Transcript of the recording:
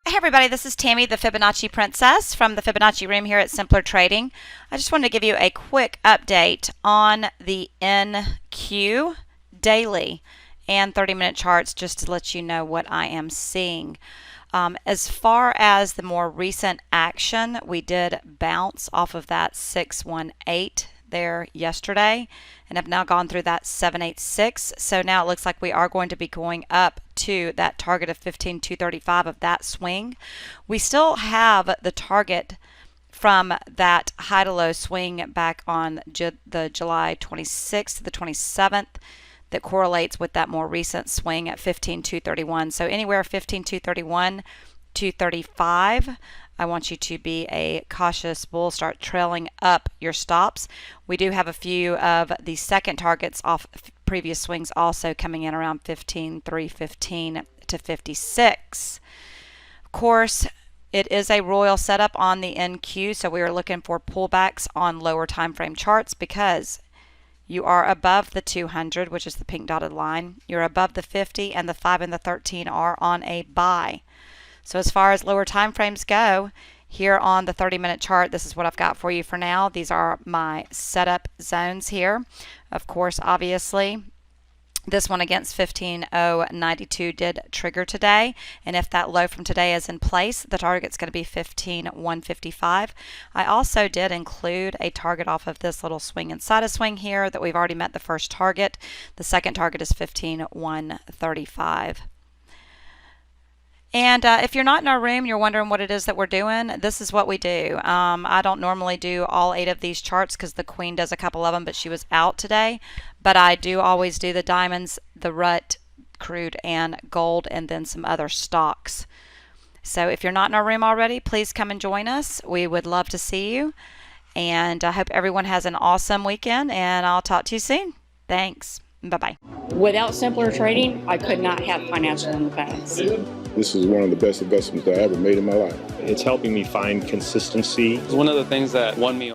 Hey everybody, this is Tammy, the Fibonacci Princess from the Fibonacci room here at Simpler Trading. I just wanted to give you a quick update on the NQ daily and 30-minute charts just to let you know what I am seeing. As far as the more recent action, we did bounce off of that 618 there yesterday and have now gone through that 786. So now it looks like we are going to be going up to that target of 15,235 of that swing. We still have the target from that high to low swing back on the July 26th to the 27th that correlates with that more recent swing at 15,231. So anywhere 15,231 235, I want you to be a cautious bull. Start trailing up your stops. We do have a few of the second targets off previous swings also coming in around 15,315 to 56. Of course, it is a royal setup on the NQ, so we are looking for pullbacks on lower time frame charts because you are above the 200, which is the pink dotted line. You're above the 50, and the 5 and the 13 are on a buy. So as far as lower time frames go, here on the 30-minute chart, this is what I've got for you for now. These are my setup zones here. Of course, obviously, this one against 15,092 did trigger today, and if that low from today is in place, the target's going to be 15,155. I also did include a target off of this little swing inside a swing here that we've already met the first target. The second target is 15,135. And if you're not in our room, you're wondering what it is that we're doing, this is what we do. I don't normally do all 8 of these charts because the queen does a couple of them, but she was out today. But I do always do the diamonds, the rut, crude, and gold, and then some other stocks. So if you're not in our room already, please come and join us. We would love to see you. And I hope everyone has an awesome weekend, and I'll talk to you soon. Thanks. Bye-bye. Without Simpler Trading, I could not have financial independence. This is one of the best investments I ever made in my life. It's helping me find consistency. It's one of the things that won me